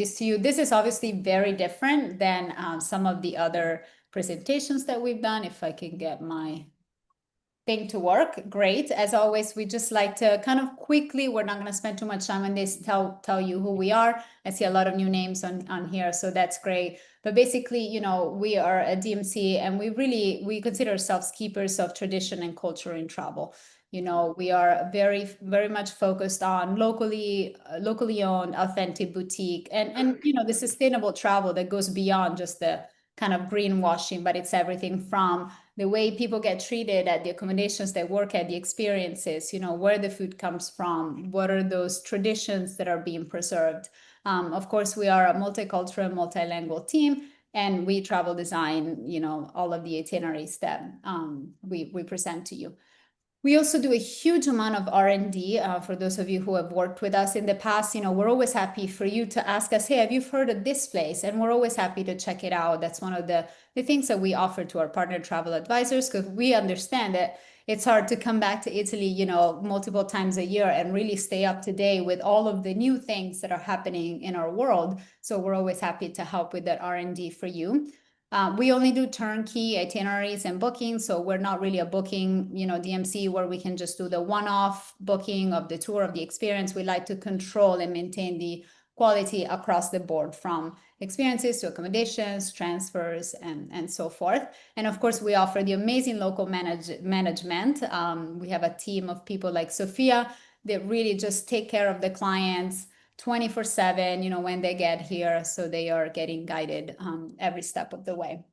this to you. This is obviously very different than some of the other presentations that we've done. If I can get my thing to work, great. As always, we just like to kind of quickly, we're not going to spend too much time on this, tell you who we are. I see a lot of new names on here, so that's great. But basically, you know, we are a DMC and we consider ourselves keepers of tradition and culture in travel. You know, we are very much focused on locally owned, authentic boutique and you know, the sustainable travel that goes beyond just the kind of greenwashing, but it's everything from the way people get treated at the accommodations they work at, the experiences, you know, where the food comes from, what are those traditions that are being preserved. Of course, we are a multicultural, multilingual team, and we travel design, you know, all of the itineraries that we present to you. We also do a huge amount of R&D. For those of you who have worked with us in the past, you know, we're always happy for you to ask us, hey, have you heard of this place? And we're always happy to check it out. That's one of the things that we offer to our partner travel advisors, because we understand that it's hard to come back to Italy, you know, multiple times a year and really stay up to date with all of the new things that are happening in our world. So we're always happy to help with that R&D for you. We only do turnkey itineraries and bookings, so we're not really a booking, you know, DMC where we can just do the one-off booking of the tour, of the experience. We like to control and maintain the quality across the board, from experiences to accommodations, transfers, and so forth. And of course, we offer the amazing local management. We have a team of people like Sophia that really just take care of the clients 24/7, you know, when they get here. So they are getting guided every step of the way.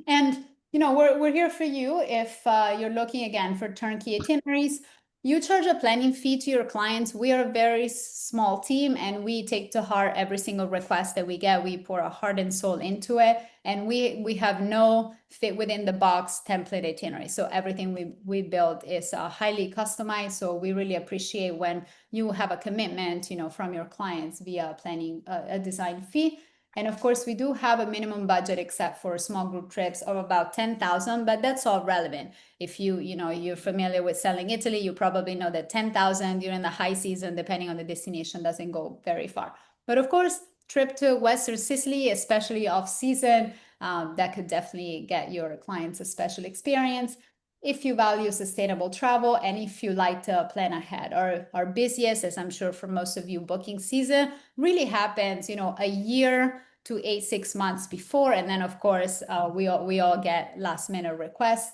And, you know, we're here for you if you're looking again for turnkey itineraries. You charge a planning fee to your clients. We are a very small team and we take to heart every single request that we get. We pour our heart and soul into it. And we have no fit within the box template itinerary. So everything we build is highly customized. So we really appreciate when you have a commitment, you know, from your clients via planning a design fee. And of course, we do have a minimum budget, except for small group trips, of about 10,000, but that's all relevant. If you know, you're familiar with Selling Italy, you probably know that 10,000 during the high season, depending on the destination, doesn't go very far. But of course, trip to Western Sicily, especially off season, that could definitely get your clients a special experience. If you value sustainable travel and if you like to plan ahead, our busiest, as I'm sure for most of you, booking season really happens, you know, a year to 6 months before. And then of course, we all get last minute requests,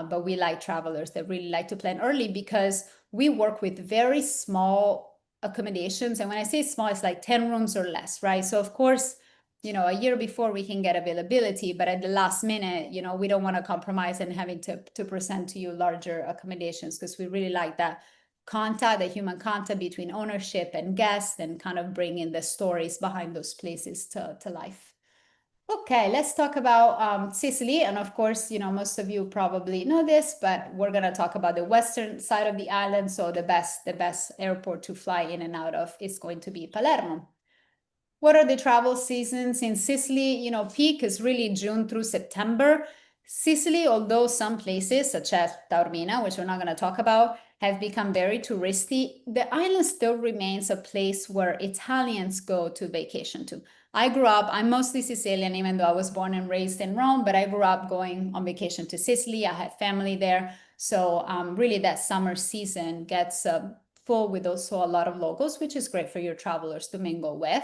but we like travelers that really like to plan early, because we work with very small accommodations. And when I say small, it's like 10 rooms or less, right? So of course, you know, a year before we can get availability, but at the last minute, you know, we don't want to compromise and having to present to you larger accommodations, because we really like that contact, the human contact between ownership and guests, and kind of bringing the stories behind those places to life. Okay, let's talk about Sicily. And of course, you know, most of you probably know this, but we're going to talk about the western side of the island. So the best airport to fly in and out of is going to be Palermo. What are the travel seasons in Sicily? You know, peak is really June through September. Sicily, although some places such as Taormina, which we're not going to talk about, have become very touristy, the island still remains a place where Italians go to vacation to. I'm mostly Sicilian, even though I was born and raised in Rome, but I grew up going on vacation to Sicily. I had family there. So really that summer season gets full with also a lot of locals, which is great for your travelers to mingle with.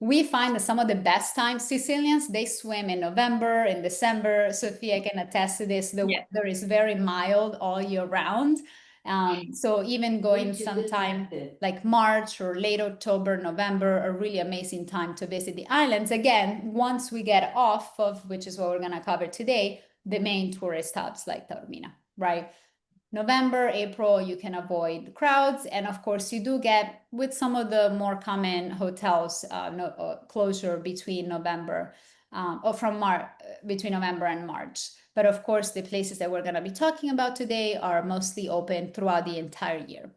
We find that some of the best times, Sicilians, they swim in November, in December. Sophia can attest to this. The weather is very mild all year round. So even going sometime like March or late October, November, a really amazing time to visit the islands. Again, once we get off of, which is what we're going to cover today, the main tourist hubs like Taormina, right? November, April, you can avoid crowds. And of course, you do get, with some of the more common hotels, closure between November between November and March. But of course, the places that we're going to be talking about today are mostly open throughout the entire year.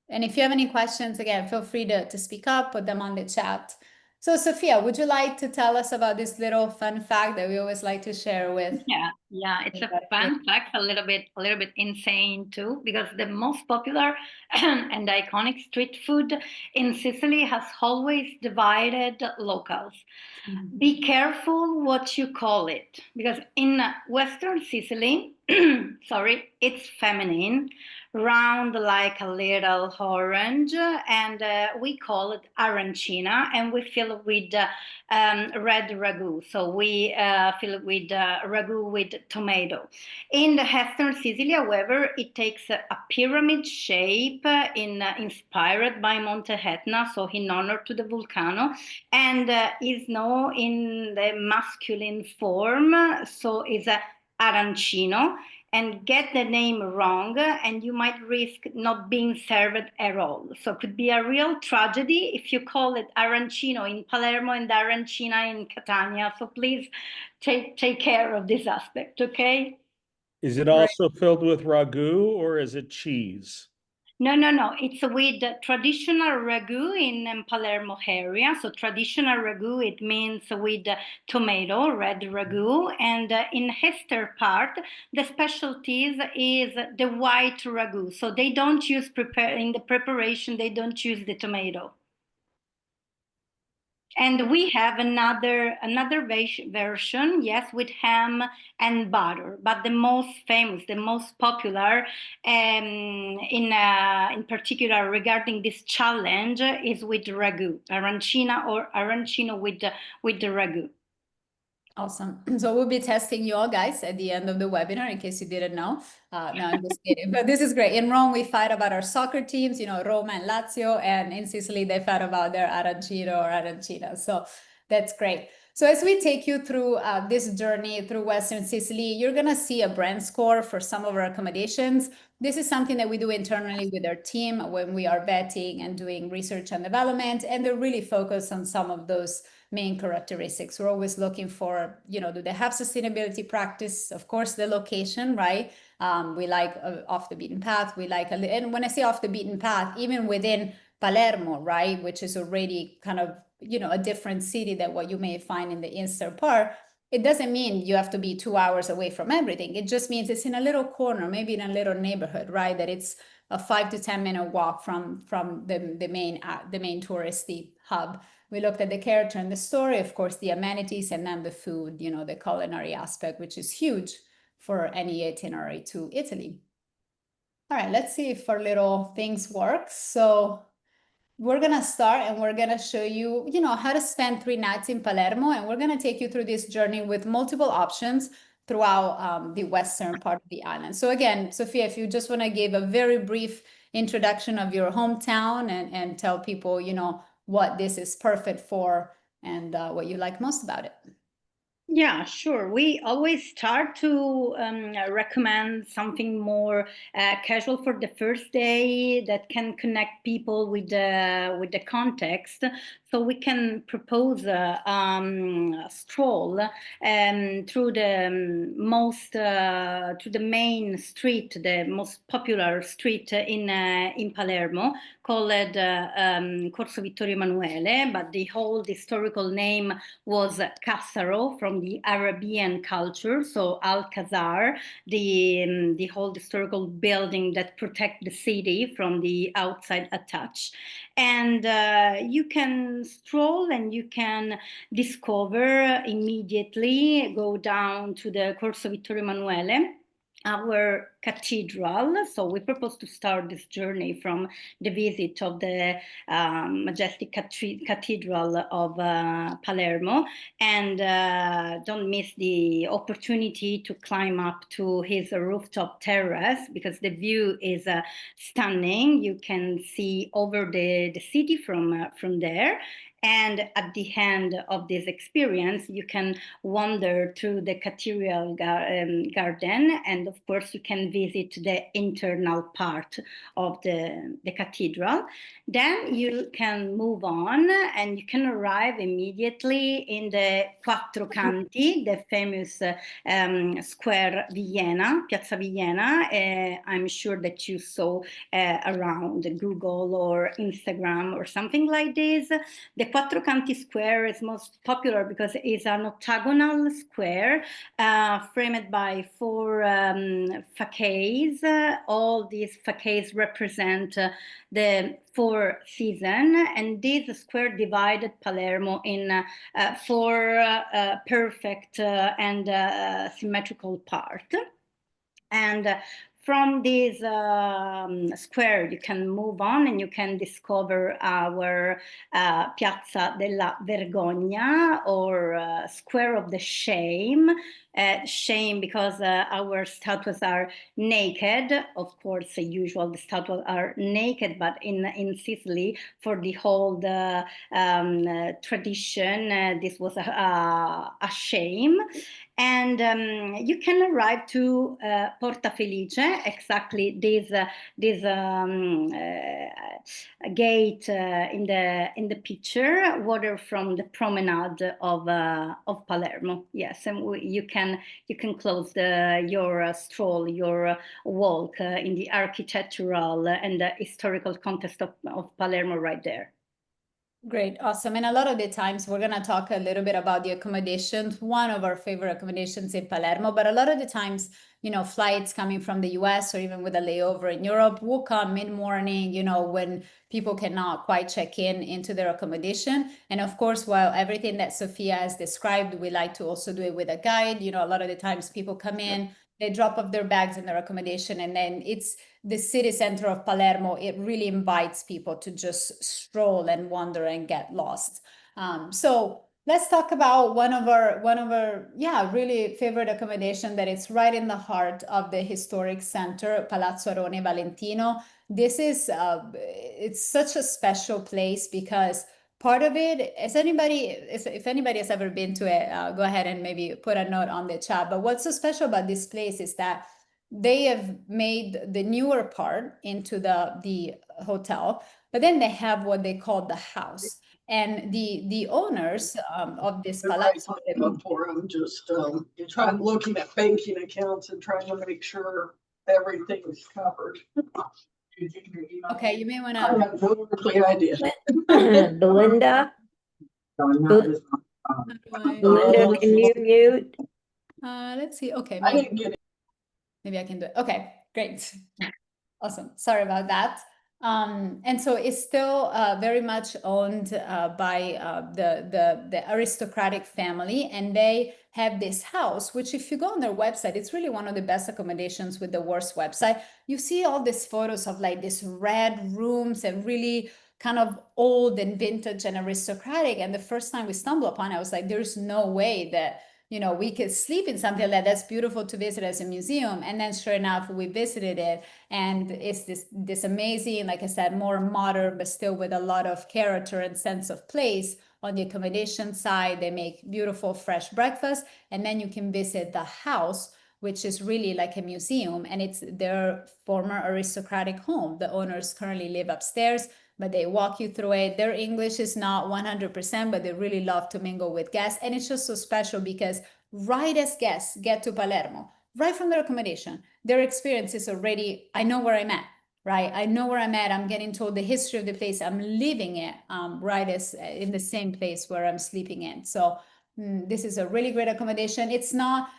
And if you have any questions, again, feel free to speak up, put them on the chat. So Sophia, would you like to tell us about this little fun fact that we always like to share with Yeah, it's a fun fact, a little bit insane too, because the most popular and iconic street food in Sicily has always divided locals. Mhm. Be careful what you call it, because in Western Sicily, sorry, it's feminine, round like a little orange, and we call it arancina, and we fill it with red ragu. So we fill it with ragu with tomato. In the Western Sicily, however, it takes a pyramid shape inspired by Monte Etna, so in honor to the volcano, and is known in the masculine form, so is a arancino, and get the name wrong and you might risk not being served at all. So it could be a real tragedy if you call it arancino in Palermo and arancina in Catania. So please take care of this aspect, okay? Is it also filled with ragu or is it cheese? No, no, no. It's with traditional ragu in Palermo area. So traditional ragu, it means with tomato, red ragu. And in Hester part, the specialties is the white ragu. So they don't use in the preparation, they don't use the tomato. And we have another version, yes, with ham and butter. But the most famous, the most popular, in particular regarding this challenge, is with ragu, arancina or arancino with the ragu. Awesome. So we'll be testing you all guys at the end of the webinar in case you didn't know. No, I'm just kidding. But this is great. In Rome, we fight about our soccer teams, you know, Roma and Lazio. And in Sicily, they fight about their arancino or arancina. So that's great. So as we take you through this journey through Western Sicily, you're going to see a brand score for some of our accommodations. This is something that we do internally with our team when we are vetting and doing research and development. And they're really focused on some of those main characteristics. We're always looking for, you know, do they have sustainability practice? Of course, the location, right? We like off the beaten path. We like, and when I say off the beaten path, even within Palermo, right, which is already kind of, you know, a different city than what you may find in the eastern part. It doesn't mean you have to be 2 hours away from everything. It just means it's in a little corner, maybe in a little neighborhood, right? That it's a 5 to 10 minute walk from the main touristy hub. We looked at the character and the story, of course, the amenities, and then the food, you know, the culinary aspect, which is huge for any itinerary to Italy. All right, let's see if our little things work. So we're gonna start and we're gonna show you, you know, how to spend 3 nights in Palermo, and we're gonna take you through this journey with multiple options throughout the western part of the island. So again, Sophia, if you just want to give a very brief introduction of your hometown and tell people, you know, what this is perfect for and what you like most about it. Yeah, sure. We always start to recommend something more casual for the first day that can connect people with the context. So we can propose a stroll through the to the main street, the most popular street in Palermo, called Corso Vittorio Emanuele, but the whole historical name was Cassaro, from the Arabian culture, so Alcazar, the whole historical building that protect the city from the outside attack. And you can stroll and you can discover immediately, go down to the Corso Vittorio Emanuele, our cathedral. So we propose to start this journey from the visit of the majestic cathedral of Palermo, and don't miss the opportunity to climb up to his rooftop terrace, because the view is stunning. You can see over the city from there. And at the end of this experience, you can wander through the cathedral garden, and of course, you can and visit the internal part of the cathedral. Then you can move on and you can arrive immediately in the Quattro Canti, the famous square Vienna, Piazza Vienna. I'm sure that you saw around Google or Instagram or something like this. The Quattro Canti Square is most popular because it's an octagonal square framed by 4 facades. All these facades represent the 4 seasons, and this square divided Palermo in 4 perfect and symmetrical parts. And from this square, you can move on and you can discover our Piazza della Vergogna, or Square of the Shame. Shame because our statues are naked. Of course, usual the statues are naked, but in Sicily, for the whole tradition, this was a shame. And you can arrive to Porta Felice, exactly this gate in the picture, water from the promenade of Palermo. Yes, and you can close your stroll, your walk in the architectural and historical context of Palermo right there. Great, awesome. And a lot of the times we're going to talk a little bit about the accommodations, one of our favorite accommodations in Palermo, but a lot of the times, flights coming from the US or even with a layover in Europe will come mid-morning, when people cannot quite check into their accommodation. And of course, while everything that Sophia has described, we like to also do it with a guide. A lot of the times people come in, they drop off their bags in their accommodation, and then it's the city center of Palermo. It really invites people to just stroll and wander and get lost. So let's talk about one of our really favorite accommodation that is right in the heart of the historic center, Palazzo Arone Valentino. This is it's such a special place because part of it, if anybody has ever been to it, go ahead and maybe put a note on the chat. But what's so special about this place is that they have made the newer part into the hotel, but then they have what they call the house. And the owners of this palazzo. Before I'm just trying looking at banking accounts and trying to make sure everything is covered. Okay, you may want I to. have no earthly idea. Belinda, Belinda, can you mute? Let's see. Okay, I didn't get it. maybe I can do it. Okay, great. Awesome. Sorry about that. And so it's still very much owned by the aristocratic family, and they have this house, which if you go on their website, it's really one of the best accommodations with the worst website. You see all these photos of like these red rooms and really kind of old and vintage and aristocratic. And the first time we stumbled upon it, I was like, there's no way that we could sleep in something like that. That's beautiful to visit as a museum. And then sure enough, we visited it, and it's this amazing, like I said, more modern, but still with a lot of character and sense of place. On the accommodation side, they make beautiful fresh breakfast, and then you can visit the house, which is really like a museum, and it's their former aristocratic home. The owners currently live upstairs, but they walk you through it. Their English is not 100%, but they really love to mingle with guests. And it's just so special because right as guests get to Palermo, right from their accommodation, their experience is already, I know where I'm at, right? I know where I'm at. I'm getting told the history of the place. I'm living it right as in the same place where I'm sleeping in. So this is a really great accommodation. It's not,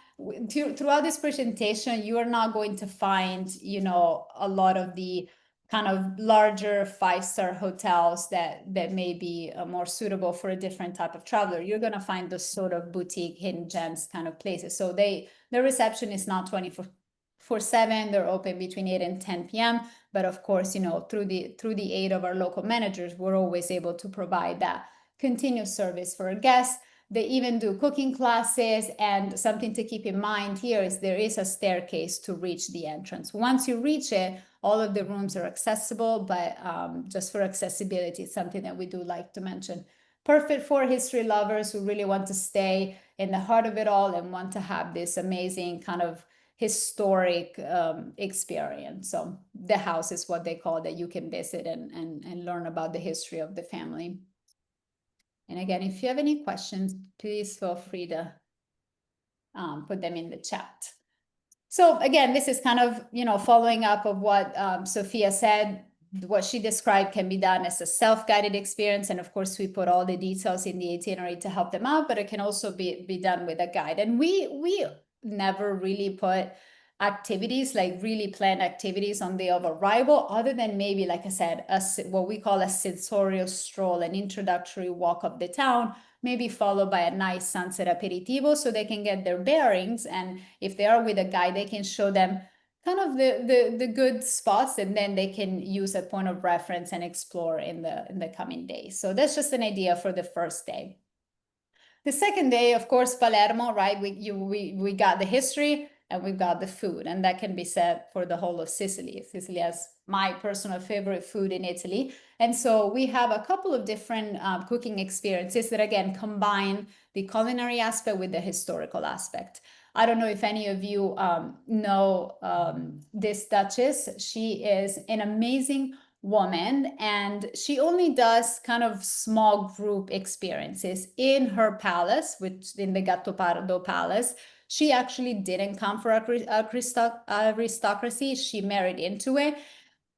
throughout this presentation, you are not going to find, a lot of the kind of larger 5-star hotels that may be more suitable for a different type of traveler. You're going to find those sort of boutique hidden gems kind of places. So the reception is not 24/7. They're open between 8 and 10 p.m. But of course, through the aid of our local managers, we're always able to provide that continuous service for our guests. They even do cooking classes, and something to keep in mind here is there is a staircase to reach the entrance. Once you reach it, all of the rooms are accessible, but just for accessibility, it's something that we do like to mention. Perfect for history lovers who really want to stay in the heart of it all and want to have this amazing kind of historic experience. So the house is what they call that you can visit and learn about the history of the family. And again, if you have any questions, please feel free to put them in the chat. So again, this is kind of, you know, following up of what Sophia said. What she described can be done as a self-guided experience. And of course, we put all the details in the itinerary to help them out, but it can also be done with a guide. And we never really put activities, like really planned activities on the day of arrival, other than maybe, like I said, what we call a sensorial stroll, an introductory walk of the town, maybe followed by a nice sunset aperitivo, so they can get their bearings. And if they are with a guide, they can show them kind of the good spots, and then they can use a point of reference and explore in the coming days. So that's just an idea for the first day. The second day, of course, Palermo, right? We got the history and we've got the food, and that can be said for the whole of Sicily. Sicily has my personal favorite food in Italy. And so we have a couple of different cooking experiences that, again, combine the culinary aspect with the historical aspect. I don't know if any of you know this Duchess. She is an amazing woman, and she only does kind of small group experiences in her palace, which in the Gattopardo Palace. She actually didn't come for aristocracy. She married into it.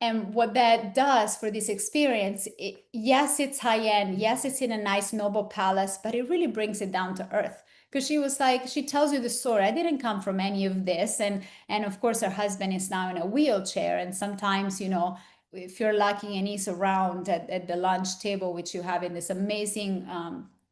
And what that does for this experience, yes, it's high-end, yes, it's in a nice noble palace, but it really brings it down to earth. Because she was like, she tells you the story, I didn't come from any of this. And of course, her husband is now in a wheelchair. And sometimes, you know, if you're lucky and he's around at the lunch table, which you have in this amazing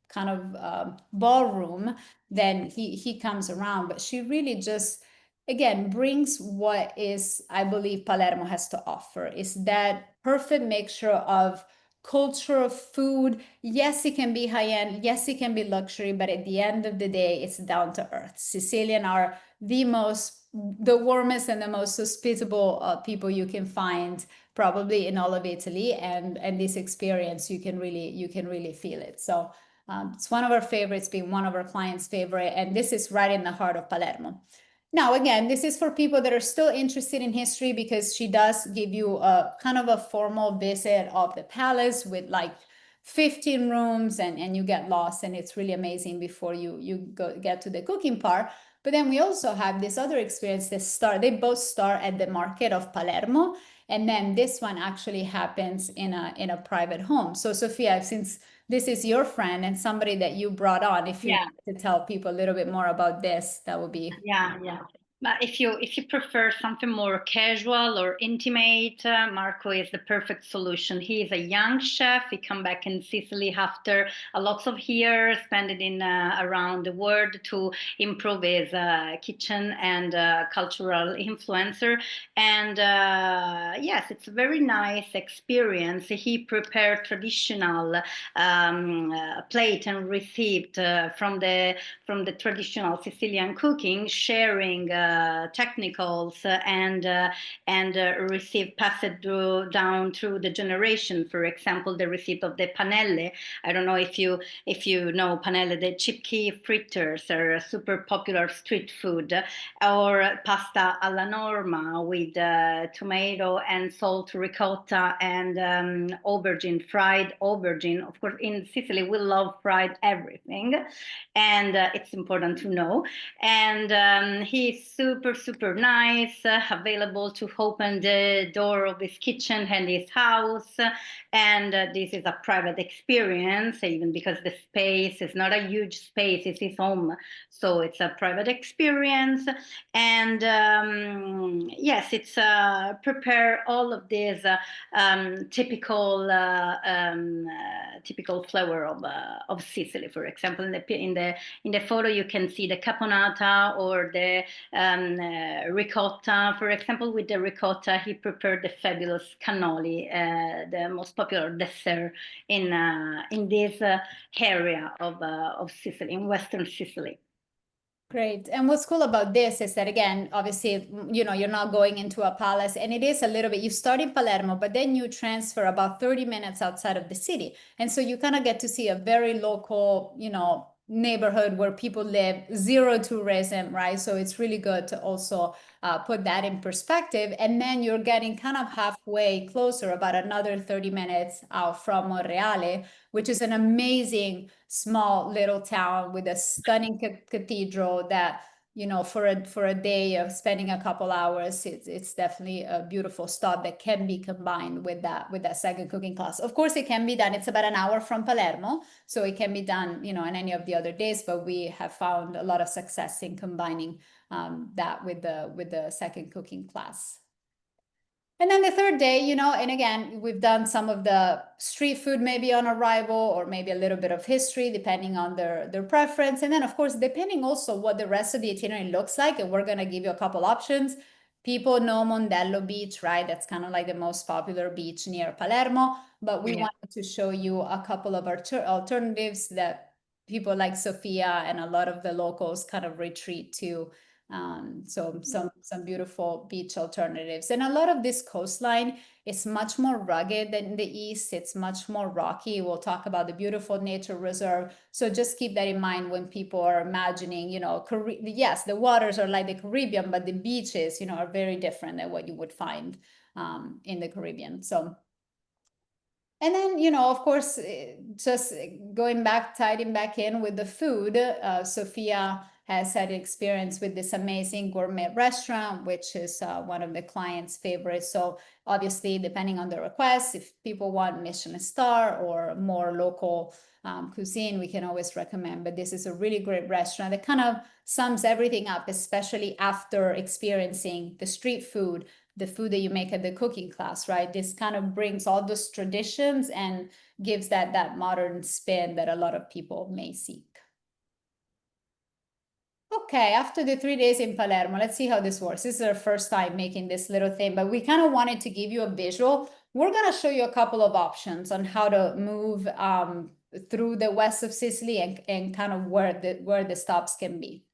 kind of ballroom, then he comes around. But she really just, again, brings what is, I believe, Palermo has to offer, is that perfect mixture of culture, of food. Yes, it can be high-end, yes, it can be luxury, but at the end of the day, it's down to earth. Sicilian are the warmest and the most hospitable people you can find probably in all of Italy, and this experience, you can really feel it. So it's one of our favorites, being one of our clients' favorite, and this is right in the heart of Palermo. Now, again, this is for people that are still interested in history, because she does give you a kind of a formal visit of the palace with like 15 rooms, and you get lost, and it's really amazing before you get to the cooking part. But then we also have this other experience they both start at the market of Palermo, and then this one actually happens in a private home. So Sophia, since this is your friend and somebody that you brought on, if you want to tell people a little bit more about this, that would be. Yeah. But if you prefer something more casual or intimate, Marco is the perfect solution. He is a young chef. He come back in Sicily after a lot of years spent in around the world to improve his kitchen and cultural influencer. And yes, it's a very nice experience. He prepared traditional plate and received from the traditional Sicilian cooking, sharing technicals and received passed down through the generation. For example, the recipe of the panelle. I don't know if you know panelle. The chickpea fritters are a super popular street food, or pasta alla norma with tomato and salt ricotta and aubergine, fried aubergine. Of course, in Sicily we love fried everything, and it's important to know. And he's super nice, available to open the door of his kitchen and his house. And this is a private experience, even because the space is not a huge space, it's his home. So it's a private experience. And yes, it's prepare all of these typical flavor of Sicily. For example, in the photo, you can see the caponata or the ricotta. For example, with the ricotta, he prepared the fabulous cannoli, the most popular dessert in this area of Sicily, in Western Sicily. Great. And what's cool about this is that, again, obviously, you know, you're not going into a palace, and it is a little bit, you start in Palermo, but then you transfer about 30 minutes outside of the city. And so you kind of get to see a very local, you know, neighborhood where people live, zero tourism, right? So it's really good to also put that in perspective. And then you're getting kind of halfway closer, about another 30 minutes out from Monreale, which is an amazing small little town with a stunning cathedral that, you know, for a day of spending a couple hours, it's definitely a beautiful stop that can be combined with that second cooking class. Of course, it can be done. It's about an hour from Palermo, so it can be done, you know, on any of the other days. But we have found a lot of success in combining that with the second cooking class. And then the third day, you know, and again, we've done some of the street food maybe on arrival, or maybe a little bit of history, depending on their preference. And then, of course, depending also what the rest of the itinerary looks like, and we're going to give you a couple options. People know Mondello Beach, right? That's kind of like the most popular beach near Palermo. But we wanted to show you a couple of alternatives that people like Sofia and a lot of the locals kind of retreat to. So some beautiful beach alternatives. And a lot of this coastline is much more rugged than the east. It's much more rocky. We'll talk about the beautiful nature reserve. So just keep that in mind when people are imagining, you know, yes, the waters are like the Caribbean, but the beaches, you know, are very different than what you would find in the Caribbean. So, and then, you know, of course, just going back, tidying back in with the food, Sophia has had experience with this amazing gourmet restaurant, which is one of the clients' favorites. So obviously, depending on the request, if people want Michelin star or more local cuisine, we can always recommend. But this is a really great restaurant that kind of sums everything up, especially after experiencing the street food, the food that you make at the cooking class, right? This kind of brings all those traditions and gives that modern spin that a lot of people may seek. Okay, after the 3 days in Palermo, let's see how this works. This is our first time making this little thing, but we kind of wanted to give you a visual. We're going to show you a couple of options on how to move through the west of Sicily and kind of where the stops can be.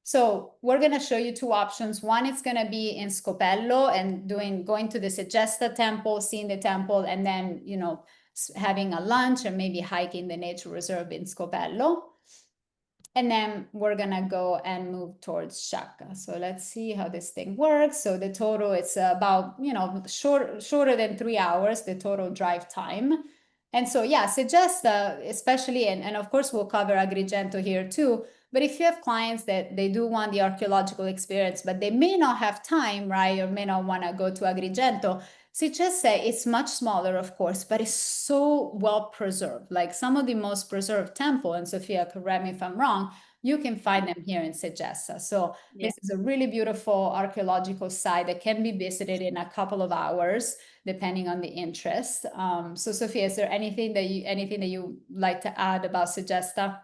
So we're going to show you two options. One, it's going to be in Scopello and going to the Segesta temple, seeing the temple, and then, you know, having a lunch and maybe hiking the nature reserve in Scopello. And then we're gonna go and move towards Sciacca. So let's see how this thing works. So the total, it's about, you know, shorter than 3 hours, the total drive time. And so, yeah, suggest, especially, and of course, we'll cover Agrigento here too. But if you have clients that they do want the archaeological experience, but they may not have time, right, or may not want to go to Agrigento, Segesta, it's much smaller, of course, but it's so well preserved. Like some of the most preserved temple, and Sophia, correct me if I'm wrong, you can find them here in Segesta. So this is a really beautiful archaeological site that can be visited in a couple of hours, depending on the interest. So Sophia, is there anything that you like to add about Segesta?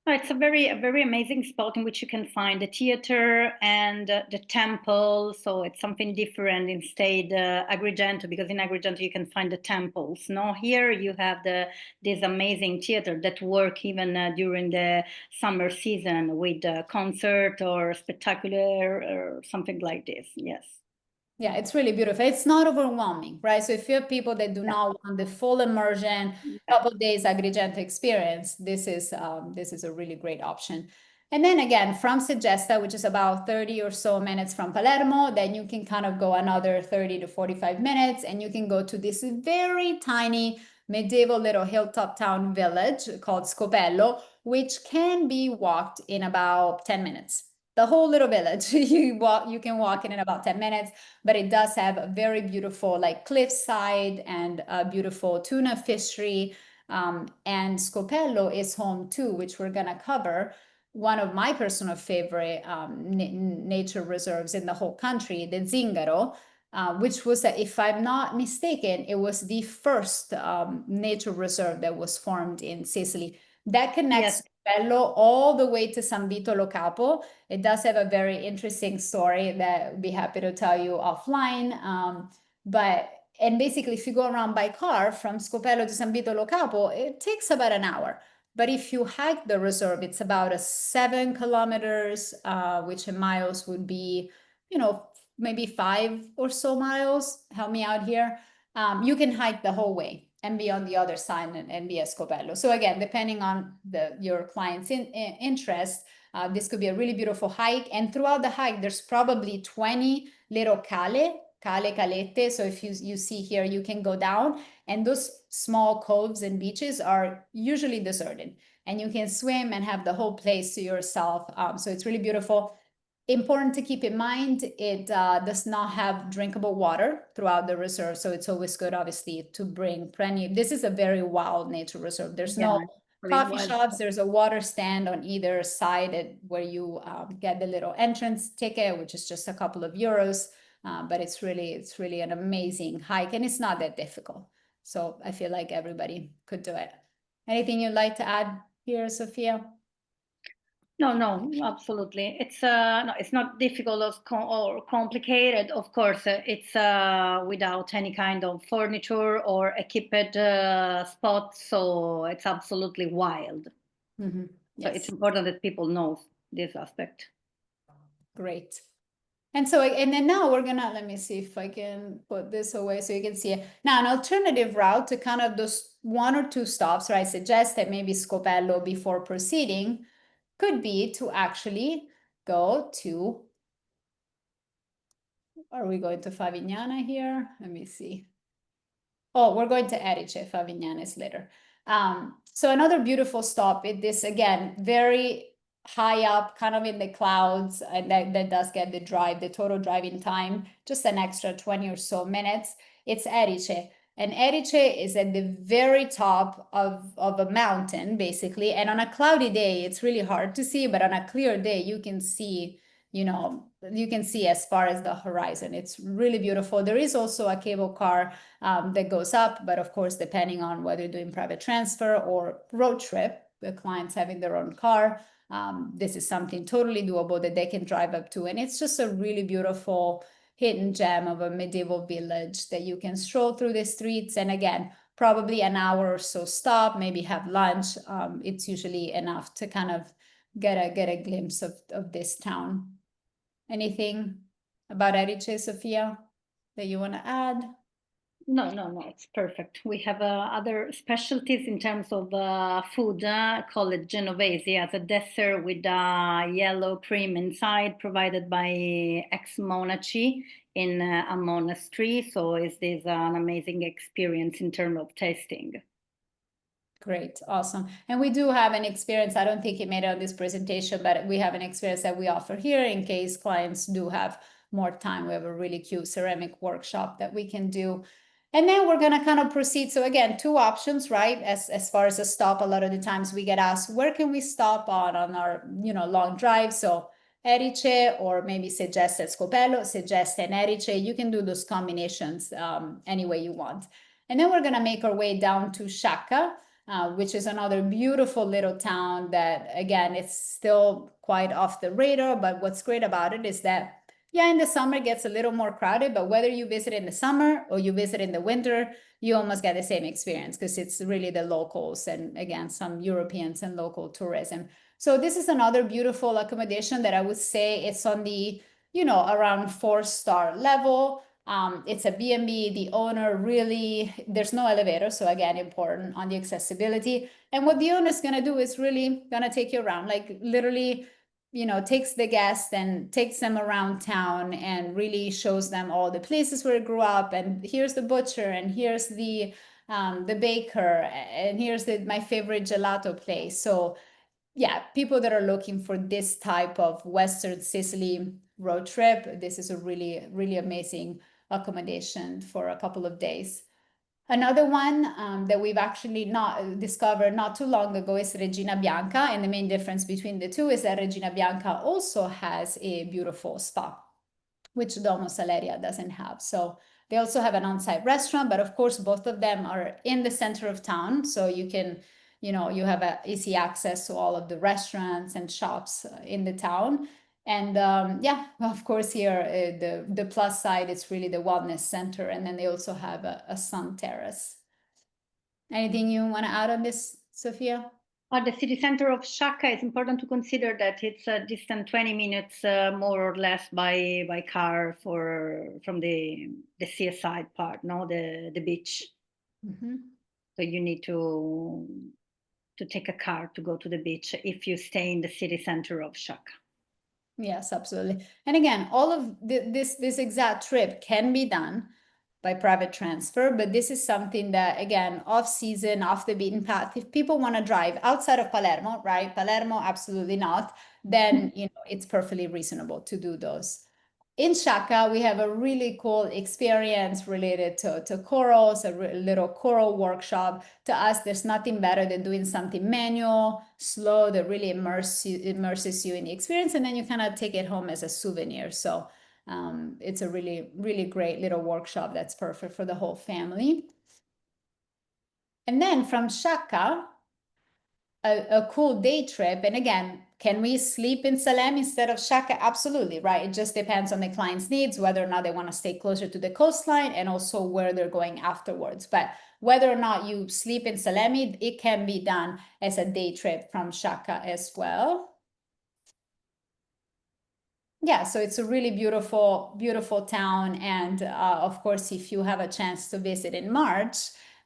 It's a very amazing spot in which you can find the theater and the temple. So it's something different instead Agrigento, because in Agrigento you can find the temples. No, here you have this amazing theater that work even during the summer season with a concert or spectacular or something like this. Yes. Yeah, it's really beautiful. It's not overwhelming, right? So if you have people that do not want the full immersion, couple days Agrigento experience, this is a really great option. And then again, from Segesta, which is about 30 or so minutes from Palermo, then you can kind of go another 30 to 45 minutes, and you can go to this very tiny medieval little hilltop town village called Scopello, which can be walked in about 10 minutes. The whole little village, you can walk in about 10 minutes, but it does have a very beautiful like cliffside and a beautiful tuna fishery. And Scopello is home too, which we're gonna cover. One of my personal favorite nature reserves in the whole country, the Zingaro, which was, if I'm not mistaken, it was the first nature reserve that was formed in Sicily. That connects Scopello all the way to San Vito Lo Capo. It does have a very interesting story that I'd be happy to tell you offline. And basically, if you go around by car from Scopello to San Vito Lo Capo, it takes about an hour. But if you hike the reserve, it's about 7 kilometers, which in miles would be, you know, maybe 5 or so miles. Help me out here. You can hike the whole way. and be on the other side and be at Scopello. So again, depending on your client's interest, this could be a really beautiful hike. And throughout the hike, there's probably 20 little calette. So if you see here, you can go down, and those small coves and beaches are usually deserted, and you can swim and have the whole place to yourself. So it's really beautiful. Important to keep in mind, it does not have drinkable water throughout the reserve, so it's always good, obviously, to bring plenty. This is a very wild nature reserve. There's no coffee shops. There's a water stand on either side where you get the little entrance ticket, which is just a couple of euros. But it's really an amazing hike, and it's not that difficult. So I feel like everybody could do it. Anything you'd like to add here, Sophia? No, absolutely. It's no, it's not difficult or complicated. Of course, it's without any kind of furniture or equipped spot, so it's absolutely wild. Mm-hmm. So it's important that people know this aspect. Great. And so, and then now we're gonna, let me see if I can put this away so you can see it. Now, an alternative route to kind of those 1 or 2 stops, or I suggest that maybe Scopello before proceeding, could be to actually go to, are we going to Favignana here? Let me see. Oh, we're going to Erice. Favignana is later. So another beautiful stop is this, again, very high up, kind of in the clouds, and that does get the total driving time, just an extra 20 or so minutes. It's Erice. And Erice is at the very top of a mountain, basically. And on a cloudy day, it's really hard to see, but on a clear day, you can see, you can see as far as the horizon. It's really beautiful. There is also a cable car that goes up, but of course, depending on whether you're doing private transfer or road trip, the clients having their own car, this is something totally doable that they can drive up to. And it's just a really beautiful hidden gem of a medieval village that you can stroll through the streets. And again, probably an hour or so stop, maybe have lunch. It's usually enough to kind of get a glimpse of this town. Anything about Erice, Sophia, that you want to add? No, it's perfect. We have other specialties in terms of food, called Genovese, as a dessert with yellow cream inside, provided by ex-monaci in a monastery. So is this an amazing experience in terms of tasting? Great, awesome. And we do have an experience, I don't think it made it on this presentation, but we have an experience that we offer here in case clients do have more time. We have a really cute ceramic workshop that we can do. And then we're going to kind of proceed. So again, 2 options, right? As far as a stop, a lot of the times we get asked, where can we stop on our, long drive? So Erice, or maybe suggest at Scopello, suggest an Erice. You can do those combinations any way you want. And then we're going to make our way down to Sciacca, which is another beautiful little town that, again, it's still quite off the radar. But what's great about it is that, yeah, in the summer it gets a little more crowded, but whether you visit in the summer or you visit in the winter, you almost get the same experience because it's really the locals and, again, some Europeans and local tourism. So this is another beautiful accommodation that I would say it's on the, around 4-star level. It's a B&B, the owner really, there's no elevator. So again, important on the accessibility. And what the owner is going to do is really going to take you around, like literally, takes the guests and takes them around town and really shows them all the places where he grew up. And here's the butcher, and here's the baker, and here's my favorite gelato place. So yeah, people that are looking for this type of Western Sicily road trip, this is a really, really amazing accommodation for a couple of days. Another one that we've actually discovered not too long ago is Regina Bianca. And the main difference between the two is that Regina Bianca also has a beautiful spa, which Domo Saleria doesn't have. So they also have an on-site restaurant, but of course, both of them are in the center of town. So you can, you have easy access to all of the restaurants and shops in the town. And yeah, of course, here, the plus side, it's really the wellness center. And then they also have a sun terrace. Anything you want to add on this, Sophia? At the city center of Sciacca, it's important to consider that it's a distant 20 minutes more or less by car from the seaside part, no, the beach. Mm-hmm. So you need to take a car to go to the beach if you stay in the city center of Shaka. Yes, absolutely. And again, all of this exact trip can be done by private transfer, but this is something that, again, off season, off the beaten path, if people want to drive outside of Palermo, right? Palermo, absolutely not. Then, it's perfectly reasonable to do those. In Shaka, we have a really cool experience related to corals, a little coral workshop. To us, there's nothing better than doing something manual, slow, that really immerses you in the experience, and then you kind of take it home as a souvenir. So it's a really, really great little workshop that's perfect for the whole family. And then from Shaka, a cool day trip. And again, can we sleep in Salem instead of Shaka? Absolutely, right? It just depends on the client's needs, whether or not they want to stay closer to the coastline and also where they're going afterwards. But whether or not you sleep in Salem, it can be done as a day trip from Shaka as well. Yeah, so it's a really beautiful, beautiful town. And of course, if you have a chance to visit in March,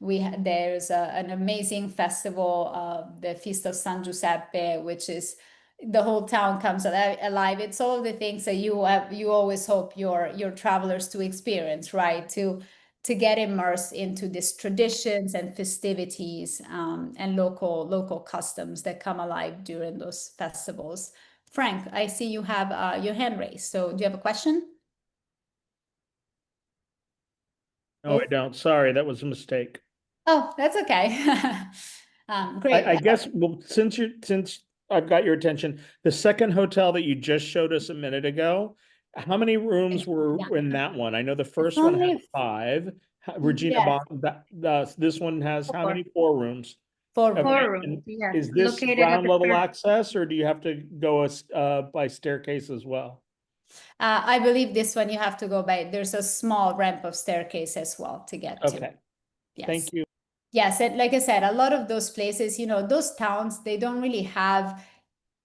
there's an amazing festival, the Feast of San Giuseppe, which is the whole town comes alive. It's all the things that you always hope your travelers to experience, right? To get immersed into these traditions and festivities and local customs that come alive during those festivals. Frank, I see you have your hand raised. So do you have a question? No, I don't. Sorry, that was a mistake. Oh, that's okay. Great. I guess, well, since I've got your attention, the second hotel that you just showed us a minute ago, how many rooms were in that one? I know the first one had 5. Regina Yes. this one has how 4. many? 4 rooms. 4 Okay. rooms. 4 rooms, And yes. is this Located at ground the level first. access, or do you have to go by staircase as well? I believe this one you have to go by. There's a small ramp of staircase as well to get to. Okay. Yes. Thank you. Yes, and like I said, a lot of those places, those towns, they don't really have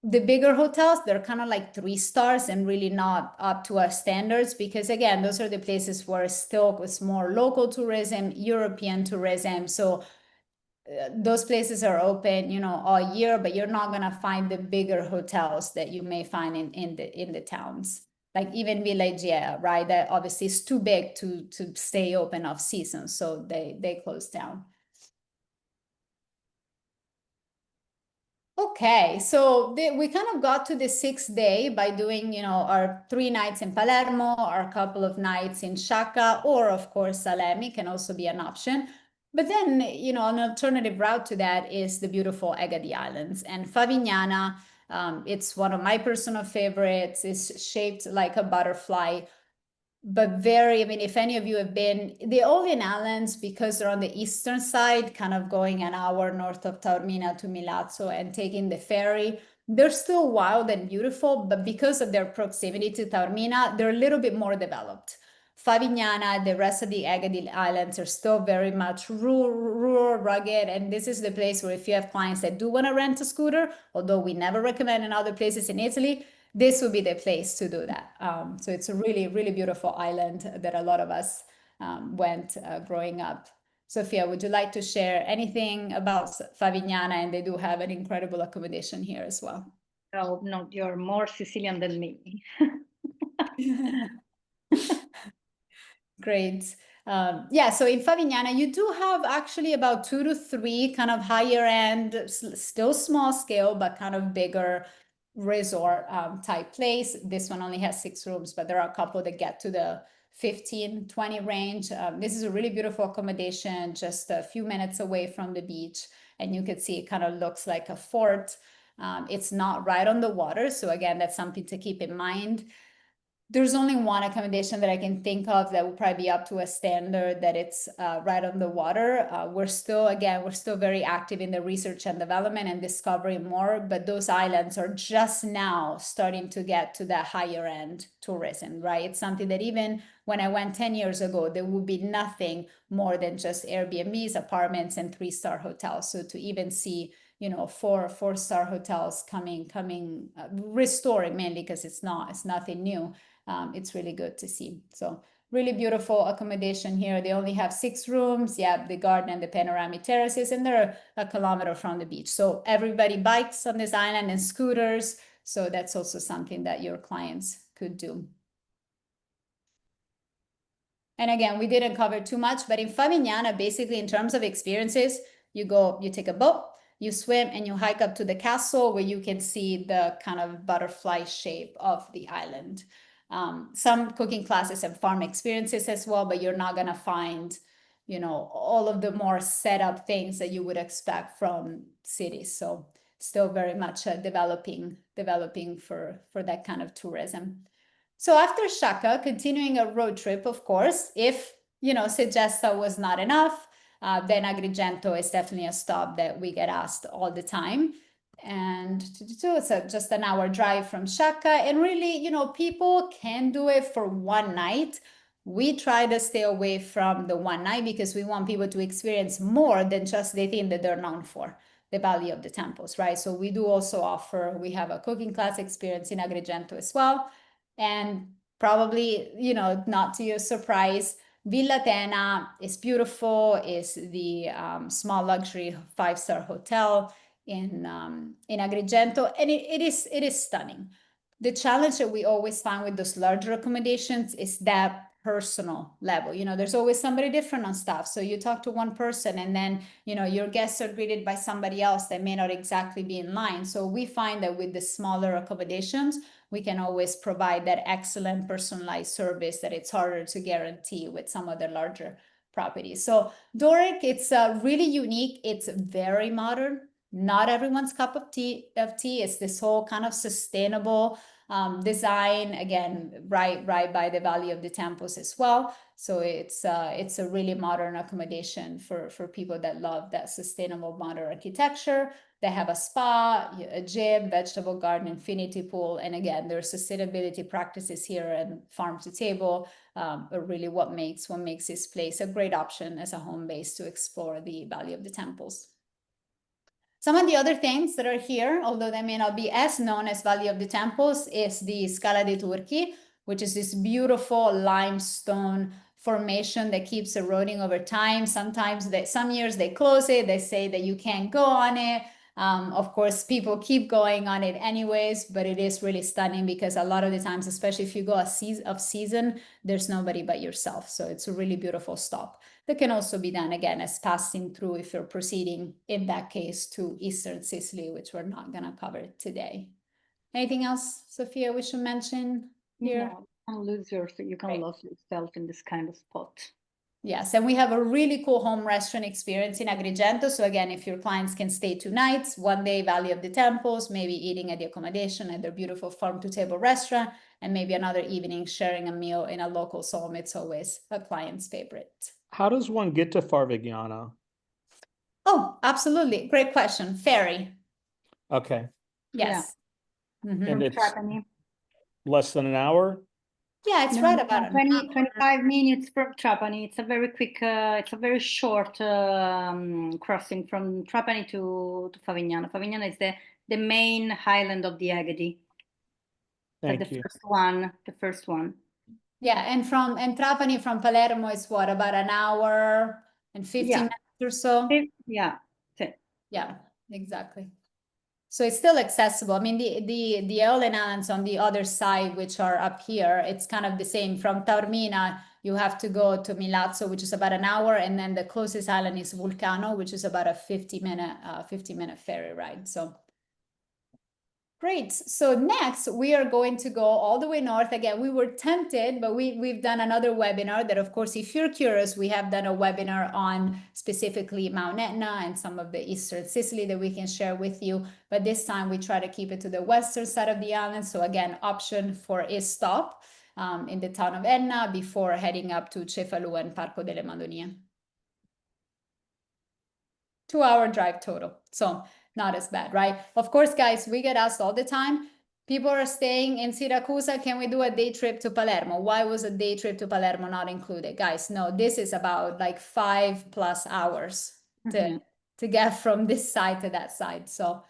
the bigger hotels. They're kind of like 3 stars and really not up to our standards, because again, those are the places where still it's more local tourism, European tourism. So those places are open, all year, but you're not gonna find the bigger hotels that you may find in the towns. Like even Villeggiera, right? That obviously is too big to stay open off season, so they close down. Okay, so we kind of got to the 6th day by doing, our 3 nights in Palermo, our couple of nights in Shaka, or of course Salemi can also be an option. But then, an alternative route to that is the beautiful Egadi Islands. And Favignana, it's one of my personal favorites. It's shaped like a butterfly, but if any of you have been, the Aeolian Islands, because they're on the eastern side, kind of going an hour north of Taormina to Milazzo and taking the ferry, they're still wild and beautiful, but because of their proximity to Taormina, they're a little bit more developed. Favignana, the rest of the Agadi Islands are still very much rural, rugged, and this is the place where if you have clients that do want to rent a scooter, although we never recommend in other places in Italy, this would be the place to do that. So it's a really, really beautiful island that a lot of us went growing up. Sophia, would you like to share anything about Favignana? And they do have an incredible accommodation here as well. Oh, no, you're more Sicilian than me. Great. Yeah, so in Favignana, you do have actually about 2 to 3 kind of higher end, still small scale, but kind of bigger resort type place. This one only has 6 rooms, but there are a couple that get to the 15, 20 range. This is a really beautiful accommodation, just a few minutes away from the beach. And you can see it kind of looks like a fort. It's not right on the water. So again, that's something to keep in mind. There's only one accommodation that I can think of that will probably be up to a standard that it's right on the water. We're still very active in the research and development and discovering more, but those islands are just now starting to get to that higher end tourism, right? It's something that even when I went 10 years ago, there would be nothing more than just Airbnbs, apartments, and 3-star hotels. So to even see 4-star hotels restoring, mainly because it's nothing new. It's really good to see. So really beautiful accommodation here. They only have 6 rooms. Yeah, the garden and the panoramic terraces, and they're a kilometer from the beach. So everybody bikes on this island and scooters. So that's also something that your clients could do. And again, we didn't cover too much, but in Favignana, basically in terms of experiences, you take a boat, you swim, and you hike up to the castle where you can see the kind of butterfly shape of the island. Some cooking classes and farm experiences as well, but you're not gonna find, all of the more set up things that you would expect from cities. So still very much developing for that kind of tourism. So after Shaka, continuing a road trip, of course, if, Segesta was not enough, then Agrigento is definitely a stop that we get asked all the time. And it's just an hour drive from Shaka. And really, people can do it for one night. We try to stay away from the one night because we want people to experience more than just the thing that they're known for, the Valley of the Temples, right? So we do also we have a cooking class experience in Agrigento as well. And probably, not to your surprise, Villa Tena is beautiful, is the small luxury 5-star hotel in Agrigento, and it is stunning. The challenge that we always find with those larger accommodations is that personal level. There's always somebody different on staff. So you talk to one person and then, your guests are greeted by somebody else that may not exactly be in line. So we find that with the smaller accommodations, we can always provide that excellent personalized service that it's harder to guarantee with some of the larger properties. So Doric, it's really unique. It's very modern. Not everyone's cup of tea. It's this whole kind of sustainable design, again, right by the Valley of the Temples as well. So it's a really modern accommodation for people that love that sustainable modern architecture. They have a spa, a gym, vegetable garden, infinity pool, and again, their sustainability practices here and farm to table are really what makes this place a great option as a home base to explore the Valley of the Temples. Some of the other things that are here, although they may not be as known as Valley of the Temples, is the Scala dei Turchi, which is this beautiful limestone formation that keeps eroding over time. Sometimes some years they close it, they say that you can't go on it. Of course, people keep going on it anyways, but it is really stunning because a lot of the times, especially if you go off season, there's nobody but yourself. So it's a really beautiful stop. That can also be done again as passing through if you're proceeding in that case to Eastern Sicily, which we're not going to cover today. Anything else, Sophia, we should mention here? No, you can lose yourself in this kind of spot. Yes, and we have a really cool home restaurant experience in Agrigento. So again, if your clients can stay 2 nights, one day Valley of the Temples, maybe eating at the accommodation at their beautiful farm-to-table restaurant, and maybe another evening sharing a meal in a local home, it's always a client's favorite. How does one get to Farvignana? Oh, absolutely. Great question. Ferry. Okay. Yes. Yeah. Mm-hmm. And it's less than an hour? Yeah, it's right about 25 minutes from Trapani. It's a very quick, it's a very short crossing from Trapani to Favignana. Favignana is the main highland of the Egadi. Thank you. The first one. Yeah, and Trapani from Palermo is what, about an hour and 15 minutes or so? Yeah. Yeah, exactly. So it's still accessible. I mean, the Aeolian Islands on the other side, which are up here, it's kind of the same. From Taormina, you have to go to Milazzo, which is about an hour, and then the closest island is Vulcano, which is about a 50-minute ferry ride. So great. So next, we are going to go all the way north. Again, we were tempted, but we've done another webinar that, of course, if you're curious, we have done a webinar on specifically Mount Etna and some of the Eastern Sicily that we can share with you. But this time we try to keep it to the western side of the island. So again, option for a stop in the town of Etna before heading up to Cefalù and Parco delle Madonie. 2-hour drive total. So not as bad, right? Of course, guys, we get asked all the time, people are staying in Siracusa, can we do a day trip to Palermo? Why was a day trip to Palermo not included? Guys, no, this is about like 5+ hours to get from this side to that side. So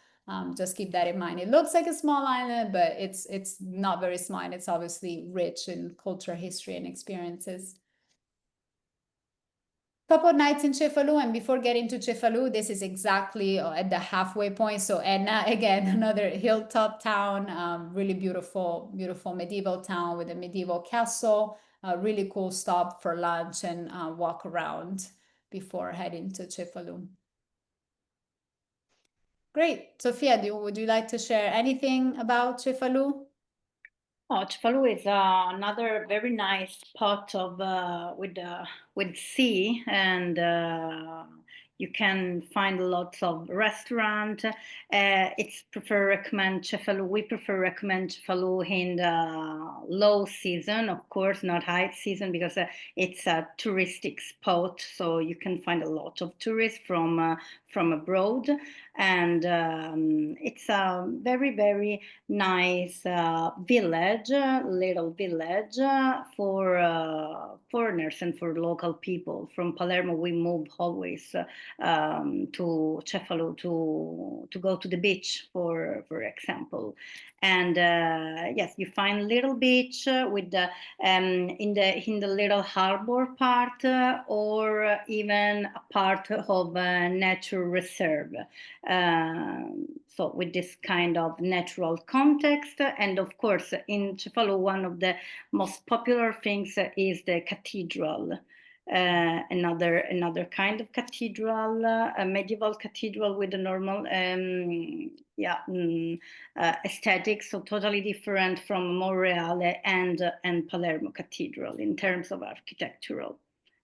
Just keep that in mind. It looks like a small island, but it's not very small, and it's obviously rich in culture, history, and experiences. Couple nights in Cefalù, and before getting to Cefalù, this is exactly at the halfway point. So Edna, again, another hilltop town, really beautiful, beautiful medieval town with a medieval castle, a really cool stop for lunch and walk around before heading to Cefalù. Great. Sofia, would you like to share anything about Cefalù? Oh, Cefalù is another very nice spot of with sea, and you can find lots of restaurant. We prefer recommend Cefalù in the low season, of course, not high season, because it's a touristic spot, so you can find a lot of tourists from abroad, and it's a very, very nice village, little village for foreigners and for local people. From Palermo, we move always to Cefalù to go to the beach, for example. And yes, you find little beach with the in the little harbor part, or even a part of a nature reserve. So with this kind of natural context, and of course in Cefalù, one of the most popular things is the cathedral. Another kind of cathedral, a medieval cathedral with a normal aesthetics, so totally different from Monreale and Palermo Cathedral in terms of architectural.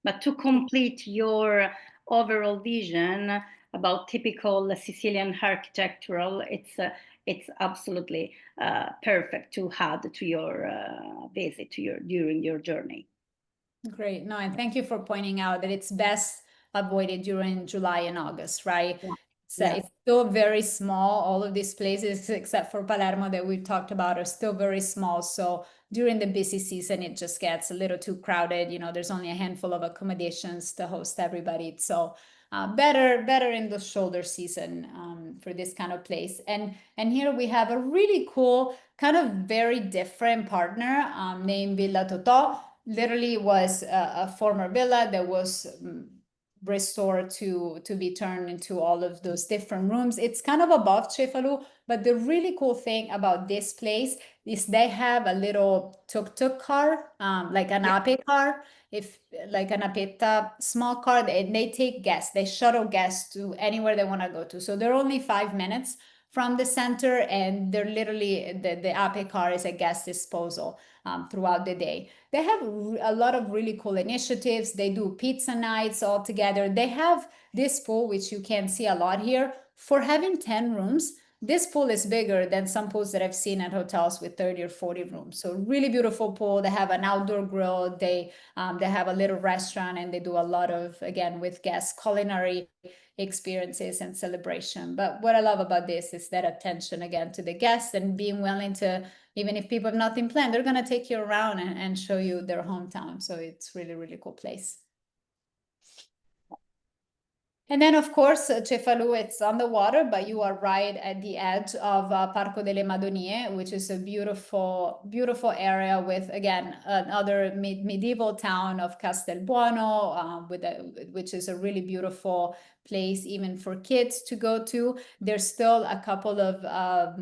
But to complete your overall vision about typical Sicilian architectural, it's absolutely perfect to add to your visit during your journey. Great. No, and thank you for pointing out that it's best avoided during July and August, right? Yeah. It's still very small. All of these places, except for Palermo that we've talked about, are still very small. So during the busy season, it just gets a little too crowded. You know, there's only a handful of accommodations to host everybody. So better in the shoulder season for this kind of place. And here we have a really cool, kind of very different partner named Villa Totò. Literally was a former villa that was restored to be turned into all of those different rooms. It's kind of above Cefalù, but the really cool thing about this place is they have a little tuk-tuk car, like an ape car, if like an apetta small car, and they take guests, they shuttle guests to anywhere they want to go to. So they're only 5 minutes from the center, and they're literally the ape car is at guest disposal throughout the day. They have a lot of really cool initiatives. They do pizza nights all together. They have this pool, which you can see a lot here. For having 10 rooms, this pool is bigger than some pools that I've seen at hotels with 30 or 40 rooms. So really beautiful pool. They have an outdoor grill. They have a little restaurant, and they do a lot of, again, with guests, culinary experiences and celebration. But what I love about this is that attention, again, to the guests, and being willing to, even if people have nothing planned, they're going to take you around and show you their hometown. So it's really, really cool place. And then, of course, Cefalù, it's on the water, but you are right at the edge of Parco delle Madonie, which is a beautiful, beautiful area with, again, another medieval town of Castelbuono, which is a really beautiful place even for kids to go to. There's still a couple of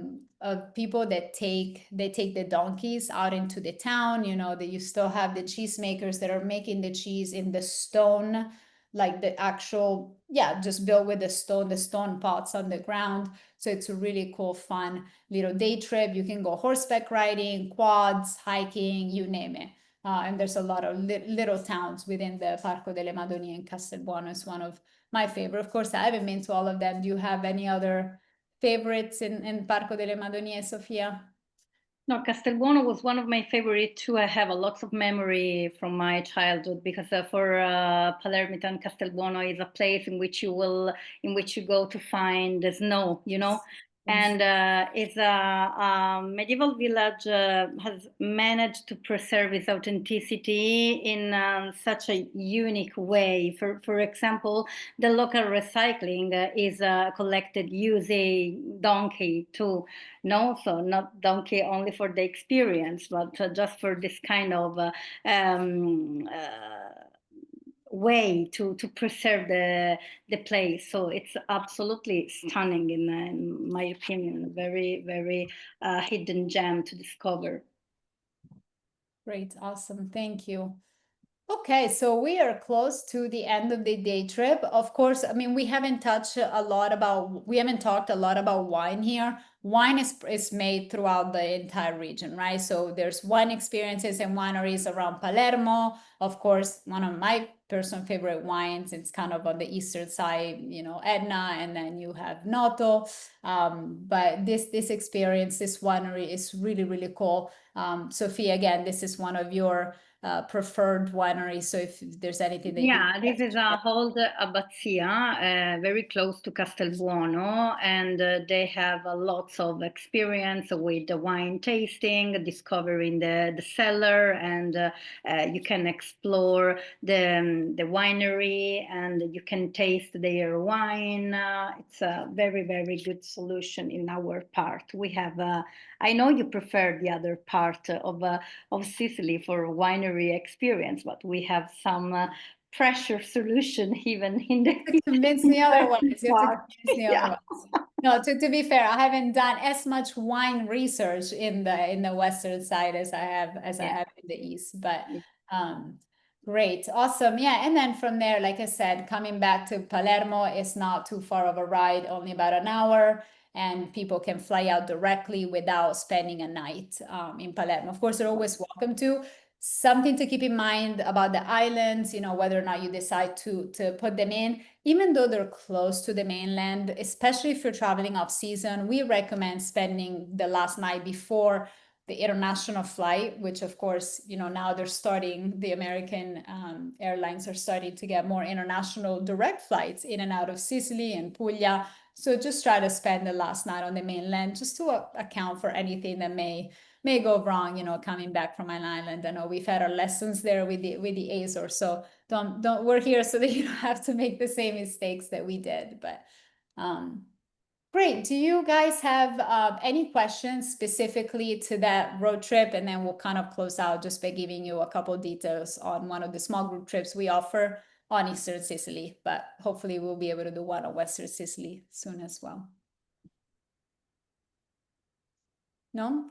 people that take the donkeys out into the town. You know, that you still have the cheesemakers that are making the cheese in the stone, like the actual, just built with the stone pots on the ground. So it's a really cool, fun little day trip. You can go horseback riding, quads, hiking, you name it. And there's a lot of little towns within the Parco delle Madonie, and Castelbuono is one of my favorite. Of course, I haven't been to all of them. Do you have any other favorites in Parco delle Madonie, Sofia? No, Castelbuono was one of my favorite too. I have a lot of memory from my childhood, because for Palermitan, Castelbuono is a place in which you go to find the snow, you know, And it's a medieval village has managed to preserve its authenticity in such a unique way. For example, the local recycling is collected using donkey too. No, so not donkey only for the experience, but just for this kind of way to preserve the place. So it's absolutely stunning in my opinion. Very, very hidden gem to discover. Great, awesome, thank you. Okay, so we are close to the end of the day trip. Of course, I mean, we haven't talked a lot about wine here. Wine is made throughout the entire region, right? So there's wine experiences and wineries around Palermo. Of course, one of my personal favorite wines, it's kind of on the eastern side, you know, Etna, and then you have Noto. But this experience, this winery is really, really cool. Sophia, again, this is one of your preferred winery. So if there's anything that this is a old abbazia, very close to Castelbuono, and they have lots of experience with the wine tasting, discovering the cellar, and you can explore the winery, and you can taste their wine. It's a very, very good solution in our part. We have, I know you prefer the other part of Sicily for winery experience, but we have some pressure solution even in the to convince me otherwise. You have to convince me Yeah. otherwise. No, to be fair, I haven't done as much wine research in the western side as I have in the east. But great, awesome, yeah. And then from there, like I said, coming back to Palermo is not too far of a ride, only about an hour. And people can fly out directly without spending a night in Palermo. Of course, they're always welcome to. Something to keep in mind about the islands, you know, whether or not you decide to put them in, even though they're close to the mainland, especially if you're traveling off season, we recommend spending the last night before the international flight, which of course, you know, now they're starting, the American airlines are starting to get more international direct flights in and out of Sicily and Puglia. So just try to spend the last night on the mainland just to account for anything that may go wrong, you know, coming back from an island. I know we've had our lessons there with the Azores, so don't we're here so that you don't have to make the same mistakes that we did. But great. Do you guys have any questions specifically to that road trip? And then we'll kind of close out just by giving you a couple details on one of the small group trips we offer on Eastern Sicily, but hopefully we'll be able to do one on Western Sicily soon as well. No?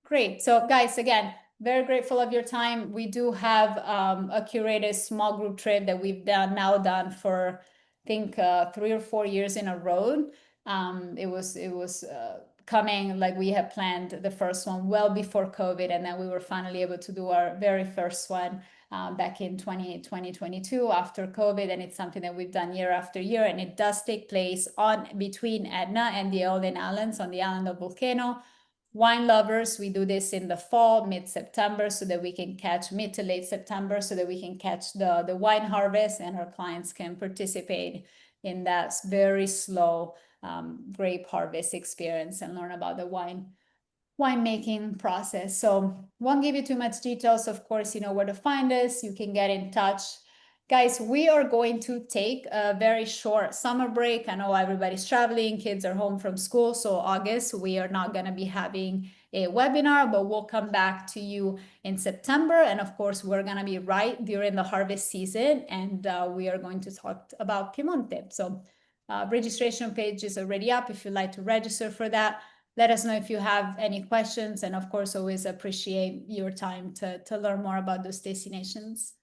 Great. So guys, again, very grateful of your time. We do have a curated small group trip that we've now done for, I think, 3 or 4 years in a row. It was coming, like we had planned the first one well before COVID, and then we were finally able to do our very first one back in 2022 after COVID, and it's something that we've done year after year, and it does take place between Etna and the Aeolian Islands on the island of Vulcano. Wine lovers, we do this in the fall, mid-September, so that we can catch mid to late September, so that we can catch the wine harvest, and our clients can participate in that very slow grape harvest experience and learn about the winemaking process. So won't give you too much details. Of course, you know where to find us. You can get in touch. Guys, we are going to take a very short summer break. I know everybody's traveling, kids are home from school. So August, we are not going to be having a webinar, but we'll come back to you in September. And of course, we're going to be right during the harvest season. And we are going to talk about Piemonte. So registration page is already up if you'd like to register for that. Let us know if you have any questions. And of course, always appreciate your time to learn more about those destinations.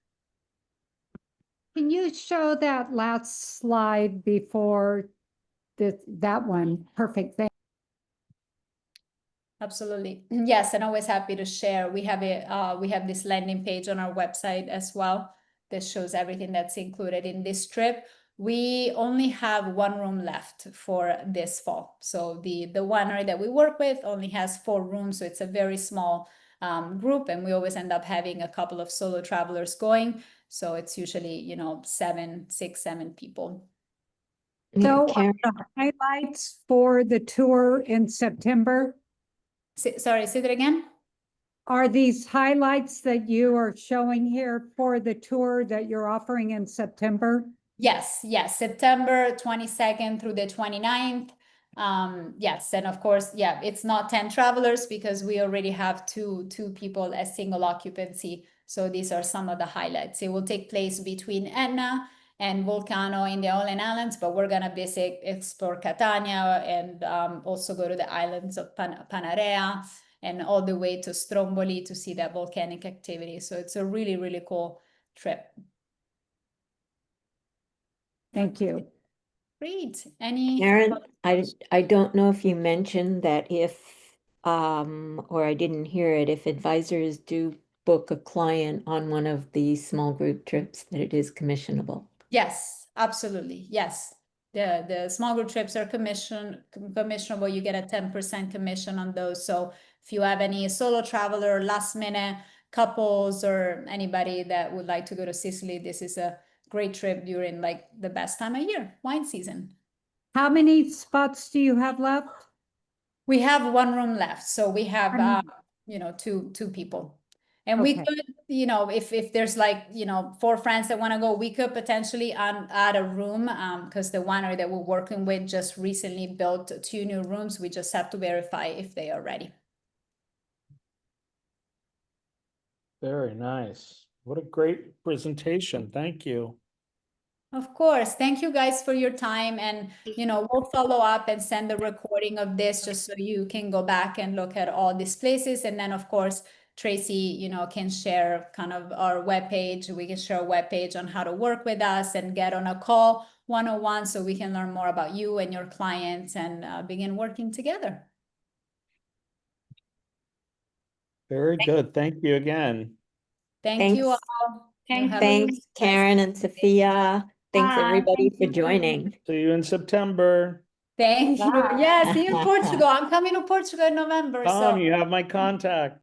Can you show that last slide before that one? Perfect. Thank Absolutely. Yes, and always happy to share. We have this landing page on our website as well that shows everything that's included in this trip. We only have one room left for this fall. So the winery that we work with only has 4 rooms, so it's a very small group, and we always end up having a couple of solo travelers going. So it's usually, you know, 6, 7 people. Yeah, So are Karen, the highlights for the tour in September, Sorry, say that again? are these highlights that you are showing here for the tour that you're offering in September? Yes, yes, September 22nd through the 29th. Yes, and of course, yeah, it's not 10 travelers because we already have two people as single occupancy. So these are some of the highlights. It will take place between Etna and Vulcano in the Aeolian Islands, but we're gonna explore Catania and also go to the islands of Panarea and all the way to Stromboli to see that volcanic activity. So it's a really, really cool trip. Thank you. Great. Any? Karen, I don't know if you mentioned that if, or I didn't hear it, if advisors do book a client on one of the small group trips, that it is commissionable. Yes, absolutely. Yes. The small group trips are commissionable. You get a 10% commission on those. So if you have any solo traveler, last minute couples, or anybody that would like to go to Sicily, this is a great trip during like the best time of year, wine season. How many spots do you have left? We have one room left, so we have two people. And we Okay. could, if there's like, 4 friends that want to go, we could potentially add a room because the winery that we're working with just recently built 2 new rooms. We just have to verify if they are ready. Very nice. What a great presentation. Thank you. Of course. Thank you guys for your time. And, we'll follow up and send the recording of this just so you can go back and look at all these places. And then, of course, Tracy, can share kind of our webpage. We can share a webpage on how to work with us and get on a call 101 so we can learn more about you and your clients and begin working together. Very good. Thank you again. Thank you Thanks. all. Thank Have a Thanks, nice Karen and Sophia. Thanks, Bye. everybody, Thank for you. joining. See you in September. Thank you. Bye. Yeah, see you in Portugal. I'm coming to Portugal in November. Tom, So you have my contact.